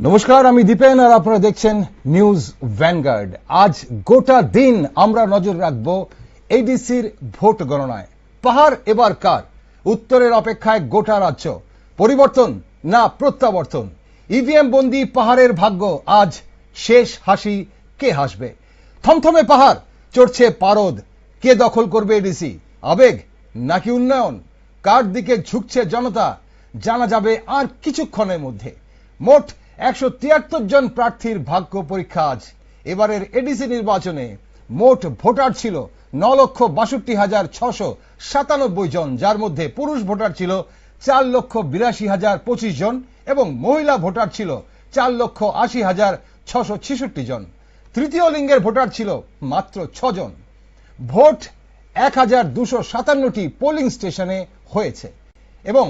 নমস্কার, আমি দীপেন আর আপনারা দেখছেন নিউজ ভ্যানগার্ড। আজ গোটা দিন আমরা নজর রাখবো এডিসির ভোট গণনায়। পাহাড় এবার কার? উত্তরের অপেক্ষায় গোটা রাজ্য। পরিবর্তন না প্রত্যাবর্তন? ইভিএম বন্দি পাহাড়ের ভাগ্য আজ শেষ হাসি কে হাসবে? থমথমে পাহাড়, চড়ছে পারদ। কে দখল করবে এডিসি? আবেগ নাকি উন্নয়ন? কার দিকে ঝুঁকছে জনতা জানা যাবে আর কিছুক্ষণের মধ্যে। মোট 173 জন প্রার্থীর ভাগ্য পরীক্ষা আজ। এবারের এডিসি নির্বাচনে মোট ভোটার ছিল 9,62,697 জন, যার মধ্যে পুরুষ ভোটার ছিল 4,82,025 জন এবং মহিলা ভোটার ছিল 4,80,666 জন। তৃতীয় লিঙ্গের ভোটার ছিল মাত্র 6 জন। ভোট 1,257টি পোলিং স্টেশনে হয়েছে এবং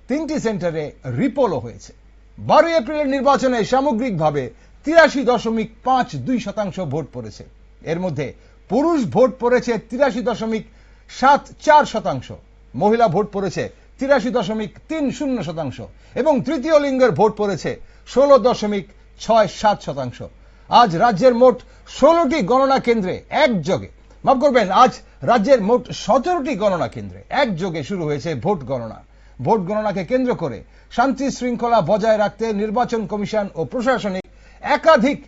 3টি সেন্টারে রিপোলও হয়েছে। 12 এপ্রিলের নির্বাচনে সামগ্রিকভাবে 83.52% ভোট পড়েছে। এর মধ্যে পুরুষ ভোট পড়েছে 83.74%, মহিলা ভোট পড়েছে 83.30% এবং তৃতীয় লিঙ্গের ভোট পড়েছে 16.67%। আজ রাজ্যের মোট 16টি গণনা কেন্দ্রে একযোগে, মাফ করবেন, আজ রাজ্যের মোট 17টি গণনা কেন্দ্রে একযোগে শুরু হয়েছে ভোট গণনা। ভোট গণনাকে কেন্দ্র করে শান্তি শৃঙ্খলা বজায় রাখতে নির্বাচন কমিশন ও প্রশাসনিক একাধিক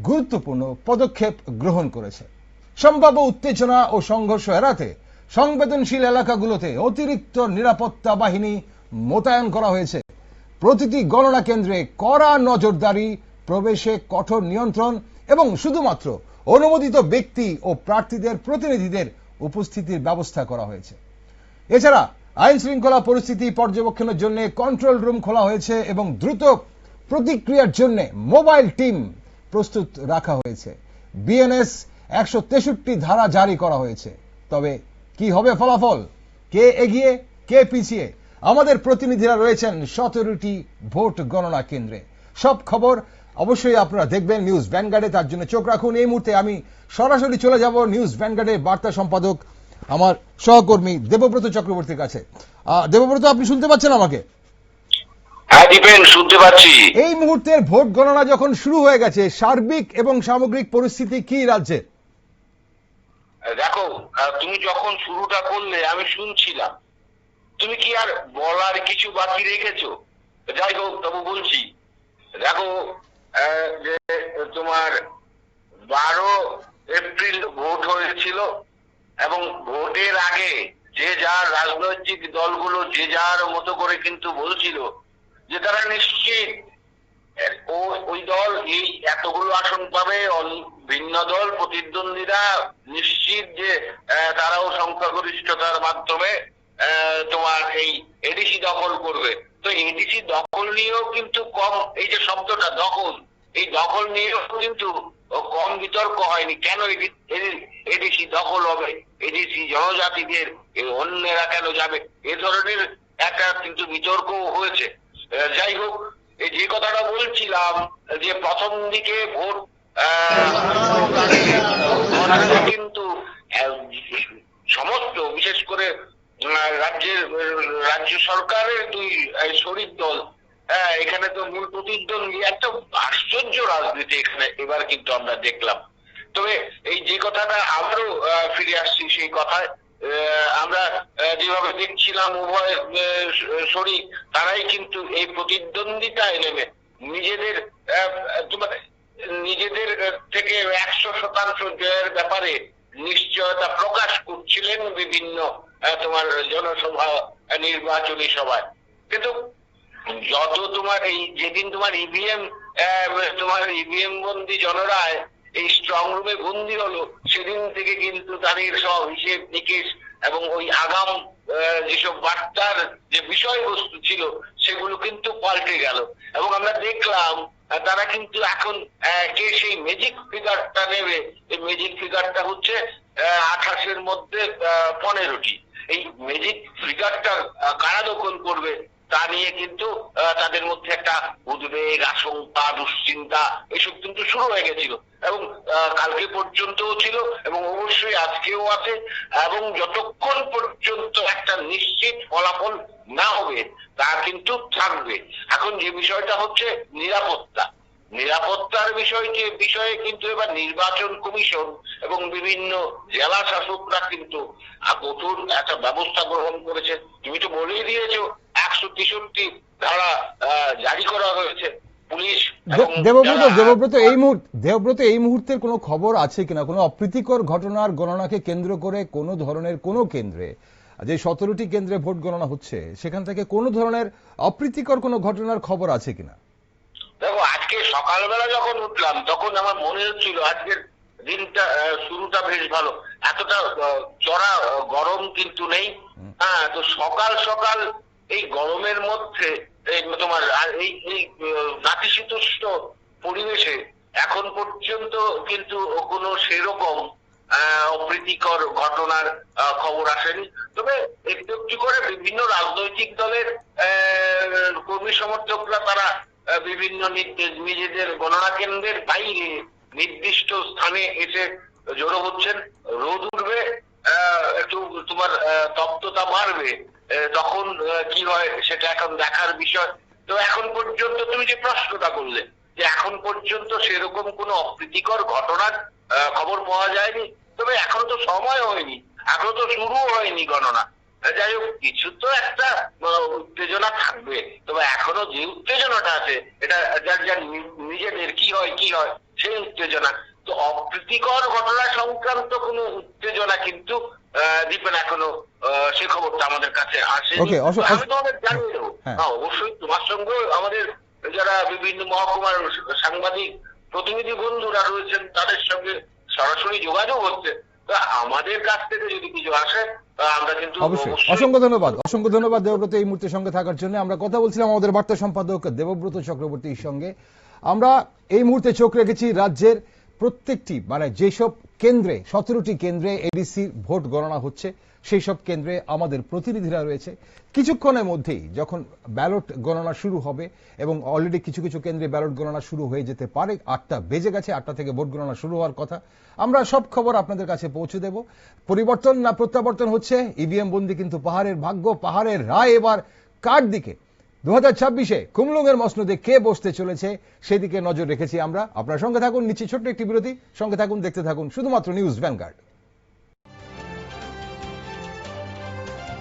গুরুত্বপূর্ণ পদক্ষেপ গ্রহণ করেছে। সম্ভাব্য উত্তেজনা ও সংঘর্ষ এড়াতে সংবেদনশীল এলাকাগুলোতে অতিরিক্ত নিরাপত্তা বাহিনী মোতায়েন করা হয়েছে। প্রতিটি গণনা কেন্দ্রে কড়া নজরদারি, প্রবেশে কঠোর নিয়ন্ত্রণ এবং শুধুমাত্র অনুমোদিত ব্যক্তি ও প্রার্থীদের প্রতিনিধিদের উপস্থিতির ব্যবস্থা করা হয়েছে। এছাড়া আইন শৃঙ্খলা পরিস্থিতি পর্যবেক্ষণের জন্য কন্ট্রোল রুম খোলা হয়েছে এবং দ্রুত প্রতিক্রিয়ার জন্য মোবাইল টিম প্রস্তুত রাখা হয়েছে। বিএনএস 163 ধারা জারি করা হয়েছে। তবে কি হবে ফলাফল? কে এগিয়ে কে পিছিয়ে? আমাদের প্রতিনিধিরা রয়েছেন 17টি ভোট গণনা কেন্দ্রে। সব খবর অবশ্যই আপনারা দেখবেন নিউজ ভ্যানগার্ডে, তার জন্য চোখ রাখুন। এই মুহূর্তে আমি সরাসরি চলে যাব নিউজ ভ্যানগার্ডের বার্তা সম্পাদক আমার সহকর্মী দেবব্রত চক্রবর্তীর কাছে। দেবব্রত, আপনি শুনতে পাচ্ছেন আমাকে? হ্যাঁ দীপেন, শুনতে পাচ্ছি। এই মুহূর্তের ভোট গণনা যখন শুরু হয়ে গেছে, সার্বিক এবং সামগ্রিক পরিস্থিতি কি রাজ্যে? দেখো, তুমি যখন শুরুটা করলে আমি শুনছিলাম, তুমি কি আর বলার কিছু বাকি রেখেছো? যাই হোক, তবু বলছি। দেখো, যে তোমার 12 এপ্রিল ভোট হয়েছিল এবং ভোটের আগে যে যার রাজনৈতিক দলগুলো যে যার মতো করে কিন্তু বলছিল যে তারা নিশ্চিত ওই দল এই এতগুলো আসন পাবে, ভিন্ন দল প্রতিদ্বন্দ্বীরা নিশ্চিত যে তারাও সংখ্যাগরিষ্ঠতার মাধ্যমে তোমার এই এডিসি দখল করবে। তো এডিসি দখল নিয়েও কিন্তু কম, এই যে শব্দটা দখল, এই দখল নিয়েও কিন্তু কম বিতর্ক হয়নি। কেন এডিসি দখল হবে, এডিসি জনজাতিদের, অন্যেরা কেন যাবে, এ ধরনের একটা কিন্তু বিতর্ক হয়েছে। যাই হোক, যে কথাটা বলছিলাম যে প্রথম দিকে ভোট কিন্তু সমস্ত, বিশেষ করে রাজ্য সরকারের দুই শরিক দল, এখানে তো মূল প্রতিদ্বন্দ্বী, একটা আশ্চর্য রাজনীতি এখানে এবার কিন্তু আমরা দেখলাম। তবে এই যে কথাটা আবারও ফিরে আসছি সেই কথায়, আমরা যেভাবে দেখছিলাম উভয় শরিক তারাই কিন্তু এই প্রতিদ্বন্দ্বিতায় নেমে নিজেদের থেকে 100% জয়ের ব্যাপারে নিশ্চয়তা প্রকাশ করছিলেন বিভিন্ন তোমার জনসভা, নির্বাচনী সভায়। কিন্তু যত তোমার এই যেদিন তোমার ইভিএম বন্দি জনরায় এই স্ট্রং রুমে বন্দি হলো, সেদিন থেকে কিন্তু তাদের সব হিসেব নিকেশ এবং ওই আগাম যেসব বার্তার যে বিষয়বস্তু ছিল সেগুলো কিন্তু পাল্টে গেল। এবং আমরা দেখলাম তারা কিন্তু এখন কে সেই ম্যাজিক ফিগারটা নেবে। এই ম্যাজিক ফিগারটা হচ্ছে 28-এর মধ্যে 15টি। এই ম্যাজিক ফিগারটা কারা দখল করবে তা নিয়ে কিন্তু তাদের মধ্যে একটা উদ্বেগ, আশঙ্কা, দুশ্চিন্তা এসব কিন্তু শুরু হয়ে গেছিল এবং কালকে পর্যন্তও ছিল এবং অবশ্যই আজকেও আছে। এবং যতক্ষণ পর্যন্ত একটা নিশ্চিত ফলাফল না হবে তা কিন্তু থাকবে। এখন যে বিষয়টা হচ্ছে নিরাপত্তা, নিরাপত্তার বিষয়ে কিন্তু এবার নির্বাচন কমিশন এবং বিভিন্ন জেলা শাসকরা কিন্তু কঠোর একটা ব্যবস্থা গ্রহণ করেছে। তুমি তো বলেই দিয়েছো 163 ধারা জারি করা হয়েছে। পুলিশ দেবব্রত এই মুহূর্তের কোনো খবর আছে কিনা, কোনো অপ্রীতিকর ঘটনার গণনাকে কেন্দ্র করে কোনো ধরনের কোনো কেন্দ্রে, যে 17টি কেন্দ্রে ভোট গণনা হচ্ছে সেখান থেকে কোনো ধরনের অপ্রীতিকর কোনো ঘটনার খবর আছে কিনা? দেখো, আজকে সকালবেলা যখন উঠলাম তখন আমার মনে হচ্ছিল আজকের দিনটা শুরুটা বেশ ভালো, এতটা চড়া গরম কিন্তু নেই। হ্যাঁ, তো সকাল সকাল এই গরমের মধ্যে তোমার এই নাতিশীতোষ্ণ পরিবেশে এখন পর্যন্ত কিন্তু কোনো সেরকম অপ্রীতিকর ঘটনার খবর আসেনি। তবে একটু একটু করে বিভিন্ন রাজনৈতিক দলের কর্মী সমর্থকরা তারা বিভিন্ন নিজেদের গণনা কেন্দ্রের বাইরে নির্দিষ্ট স্থানে এসে জড়ো হচ্ছেন। রোদ উঠবে, একটু তোমার তপ্ততা বাড়বে, তখন কি হয় সেটা এখন দেখার বিষয়। তো এখন পর্যন্ত তুমি যে প্রশ্নটা করলে, যে এখন পর্যন্ত সেরকম কোনো অপ্রীতিকর ঘটনার খবর পাওয়া যায়নি। তবে এখনো তো সময় হয়নি, এখনো তো শুরু হয়নি গণনা। যাই হোক, কিছু তো একটা উত্তেজনা থাকবে। তবে এখনো যে উত্তেজনাটা আছে এটা যার যার নিজেদের কি হয় সেই উত্তেজনা। তো অপ্রীতিকর ঘটনা সংক্রান্ত কোনো উত্তেজনা কিন্তু দীপেন এখনো সে খবরটা আমাদের কাছে আসেনি। আমি তোমাদের জানিয়ে দেবো। অবশ্যই তোমার সঙ্গে আমাদের যারা বিভিন্ন মহকুমার সাংবাদিক প্রতিনিধি বন্ধুরা রয়েছেন তাদের সঙ্গে সরাসরি যোগাযোগ হচ্ছে। আমাদের কাছ থেকে যদি কিছু আসে আমরা কিন্তু অসংখ্য ধন্যবাদ দেবব্রত এই মুহূর্তে সঙ্গে থাকার জন্য। আমরা কথা বলছিলাম আমাদের বার্তা সম্পাদক দেবব্রত চক্রবর্তীর সঙ্গে। আমরা এই মুহূর্তে চোখ রেখেছি রাজ্যের প্রত্যেকটি যেসব কেন্দ্রে 17টি কেন্দ্রে এডিসি ভোট গণনা হচ্ছে সেই সব কেন্দ্রে আমাদের প্রতিনিধিরা রয়েছে। কিছুক্ষণের মধ্যেই যখন ব্যালট গণনা শুরু হবে, এবং অলরেডি কিছু কিছু কেন্দ্রে ব্যালট গণনা শুরু হয়ে যেতে পারে, 8টা বেজে গেছে, 8টা থেকে ভোট গণনা শুরু হওয়ার কথা। আমরা সব খবর আপনাদের কাছে পৌঁছে দেব। পরিবর্তন না প্রত্যাবর্তন হচ্ছে, ইভিএম বন্দি কিন্তু পাহাড়ের ভাগ্য, পাহাড়ের রায় এবার কার দিকে, 2026-এ কুমলুঙের মসনদে কে বসতে চলেছে সেদিকে নজর রেখেছি আমরা। আপনার সঙ্গে থাকুন, নিচে ছোট্ট একটি বিরতি, সঙ্গে থাকুন, দেখতে থাকুন শুধুমাত্র নিউজ ভ্যানগার্ড।